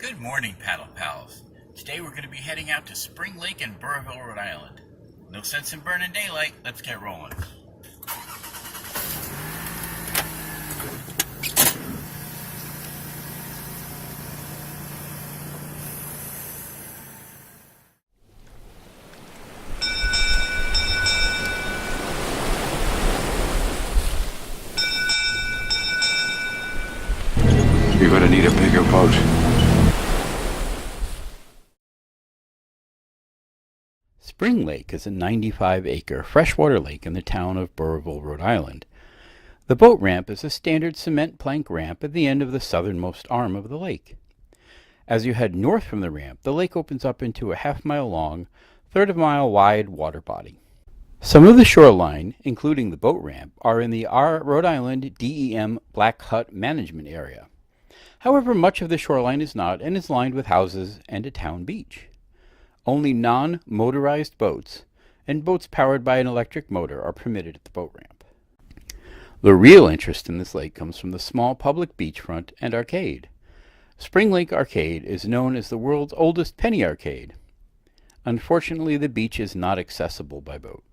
Good morning, Paddle Pals. Today we're going to be heading out to Spring Lake in Burrillville, Rhode Island. No sense in burning daylight, let's get rolling. You're gonna need a bigger boat. Spring Lake is a 95-acre freshwater lake in the town of Burrillville, Rhode Island. The boat ramp is a standard cement plank ramp at the end of the southernmost arm of the lake. As you head north from the ramp, the lake opens up into a half-mile long, third-of-a-mile wide water body. Some of the shoreline, including the boat ramp, are in the Rhode Island DEM Black Hut Management Area. However, much of the shoreline is not and is lined with houses and a town beach. Only non-motorized boats and boats powered by an electric motor are permitted at the boat ramp. The real interest in this lake comes from the small public beachfront and arcade. Spring Lake Arcade is known as the world's oldest penny arcade. Unfortunately, the beach is not accessible by boat.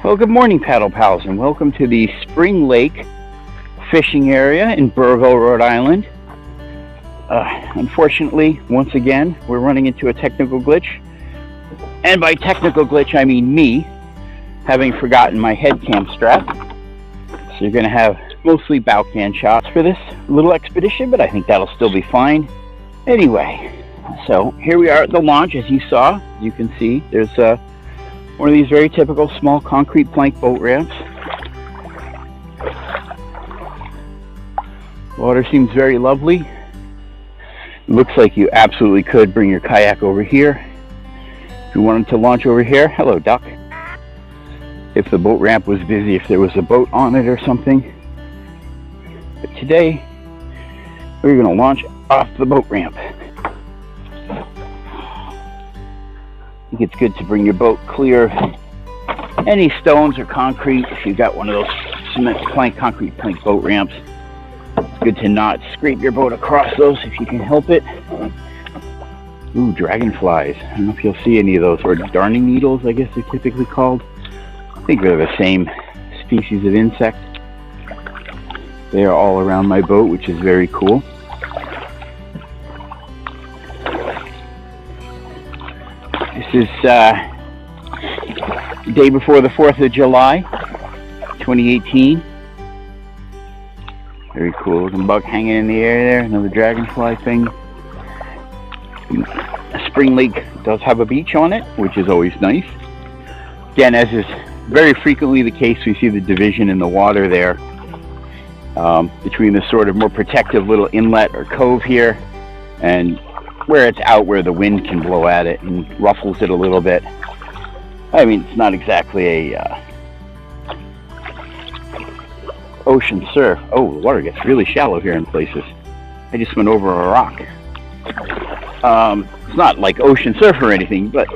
Well, good morning, Paddle Pals, and welcome to the Spring Lake fishing area in Burrillville, Rhode Island. Unfortunately, once again, we're running into a technical glitch. And by technical glitch, I mean me having forgotten my head cam strap. So you're going to have mostly bow can shots for this little expedition, but I think that'll still be fine. Anyway, so here we are at the launch. As you saw, you can see there's one of these very typical small concrete plank boat ramps. Water seems very lovely. Looks like you absolutely could bring your kayak over here. If you wanted to launch over here, hello duck. If the boat ramp was busy, if there was a boat on it or something. But today, we're going to launch off the boat ramp. I think it's good to bring your boat clear of any stones or concrete. If you've got one of those cement plank, concrete plank boat ramps, it's good to not scrape your boat across those if you can help it. Ooh, dragonflies. I don't know if you'll see any of those, or darning needles, I guess they're typically called. I think they're the same species of insect. They are all around my boat, which is very cool. This is the day before the 4th of July, 2018. Very cool looking bug hanging in the air there, another dragonfly thing. Spring Lake does have a beach on it, which is always nice. Again, as is very frequently the case, we see the division in the water there between the sort of more protective little inlet or cove here and where it's out, where the wind can blow at it and ruffles it a little bit. I mean, it's not exactly a ocean surf. Oh, the water gets really shallow here in places. I just went over a rock. It's not like ocean surf or anything, but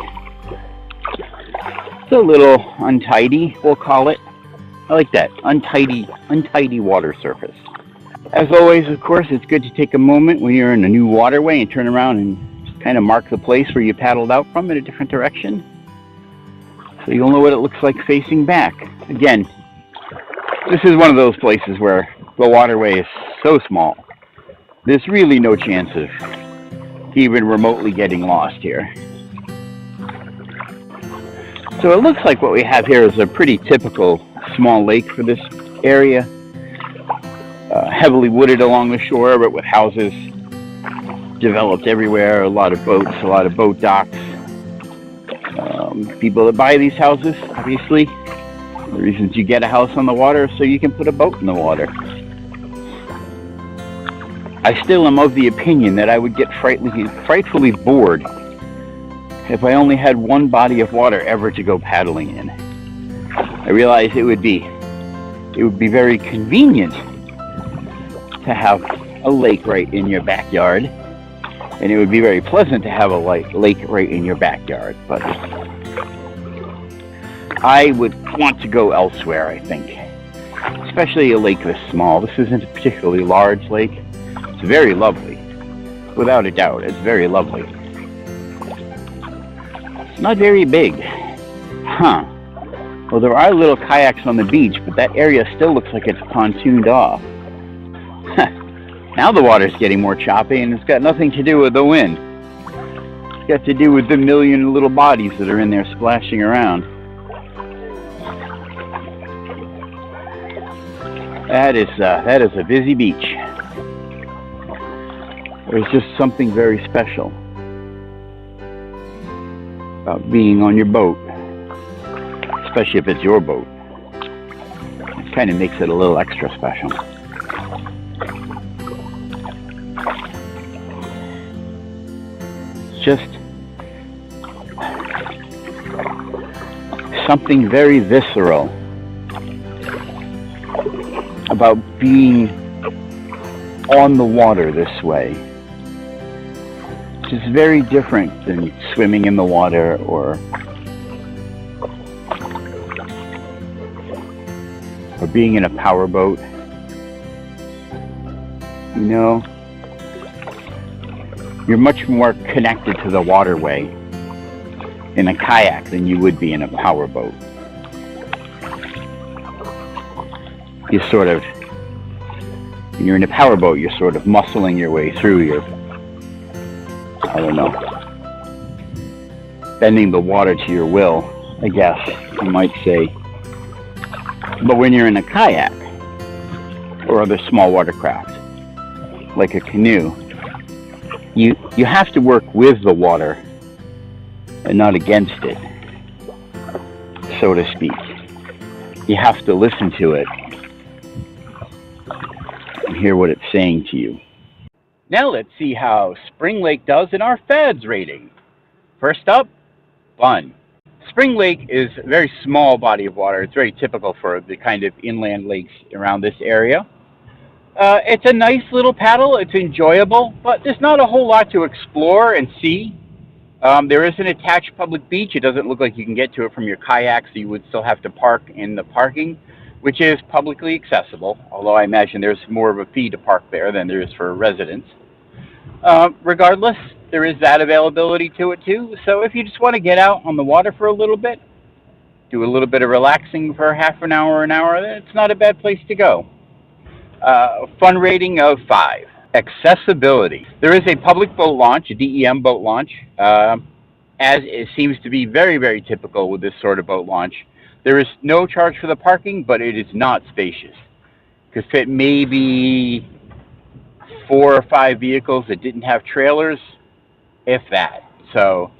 It's a little untidy, we'll call it. I like that, untidy water surface. As always, of course, it's good to take a moment when you're in a new waterway and turn around and kind of mark the place where you paddled out from in a different direction, so you'll know what it looks like facing back. Again, this is one of those places where the waterway is so small, there's really no chance of even remotely getting lost here. So it looks like what we have here is a pretty typical small lake for this area. Heavily wooded along the shore, but with houses developed everywhere, a lot of boats, a lot of boat docks. People that buy these houses, obviously, the reasons you get a house on the water is so you can put a boat in the water. I still am of the opinion that I would get frightfully bored if I only had one body of water ever to go paddling in. I realize it would be very convenient to have a lake right in your backyard, and it would be very pleasant to have a lake right in your backyard, but I would want to go elsewhere, I think. Especially a lake this small. This isn't a particularly large lake. It's very lovely. Without a doubt, it's very lovely. It's not very big. Huh. Well, there are little kayaks on the beach, but that area still looks like it's pontooned off. Now the water's getting more choppy, and it's got nothing to do with the wind. It's got to do with the million little bodies that are in there splashing around. That is a busy beach. There's just something very special about being on your boat, especially if it's your boat. It kind of makes it a little extra special. It's just something very visceral about being on the water this way. It's very different than swimming in the water or being in a powerboat. You know, you're much more connected to the waterway in a kayak than you would be in a powerboat. When you're in a powerboat, you're sort of muscling your way through, bending the water to your will, I guess you might say. But when you're in a kayak or other small watercraft, like a canoe, you have to work with the water and not against it, so to speak. You have to listen to it and hear what it's saying to you. Now let's see how Spring Lake does in our FADS rating. First up, fun. Spring Lake is a very small body of water. It's very typical for the kind of inland lakes around this area. It's a nice little paddle. It's enjoyable, but there's not a whole lot to explore and see. There is an attached public beach. It doesn't look like you can get to it from your kayak, so you would still have to park in the parking, which is publicly accessible, although I imagine there's more of a fee to park there than there is for residents. Regardless, there is that availability to it too. So if you just want to get out on the water for a little bit, do a little bit of relaxing for half an hour, it's not a bad place to go. Fun rating of 5. Accessibility. There is a public boat launch, a DEM boat launch, as it seems to be very, very typical with this sort of boat launch. There is no charge for the parking, but it is not spacious. Could fit maybe 4 or 5 vehicles that didn't have trailers, if that. So,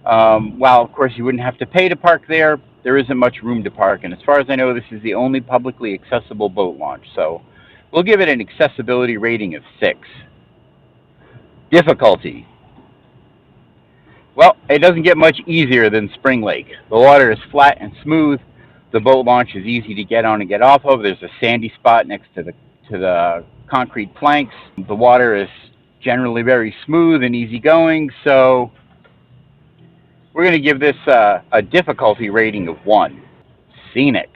while of course you wouldn't have to pay to park there, there isn't much room to park. And as far as I know, this is the only publicly accessible boat launch. So, we'll give it an accessibility rating of 6. Difficulty. Well, it doesn't get much easier than Spring Lake. The water is flat and smooth. The boat launch is easy to get on and get off of. There's a sandy spot next to the concrete planks. The water is generally very smooth and easygoing, so We're going to give this a difficulty rating of 1. Scenic.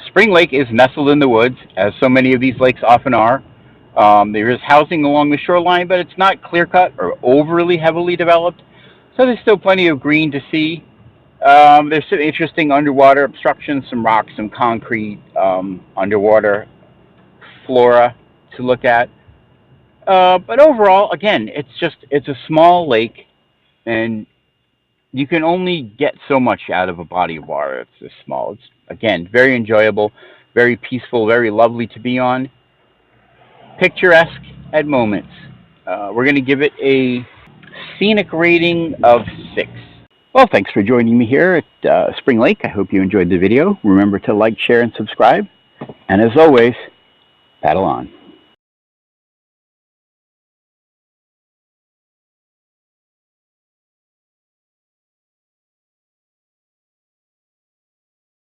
Spring Lake is nestled in the woods, as so many of these lakes often are. There is housing along the shoreline, but it's not clear-cut or overly heavily developed, so there's still plenty of green to see. There's some interesting underwater obstructions, some rocks, some concrete, underwater flora to look at. But overall, again, it's a small lake, and you can only get so much out of a body of water. It's this small. It's, again, very enjoyable, very peaceful, very lovely to be on. Picturesque at moments. We're going to give it a scenic rating of 6. Well, thanks for joining me here at Spring Lake. I hope you enjoyed the video. Remember to like, share, and subscribe. And as always, paddle on.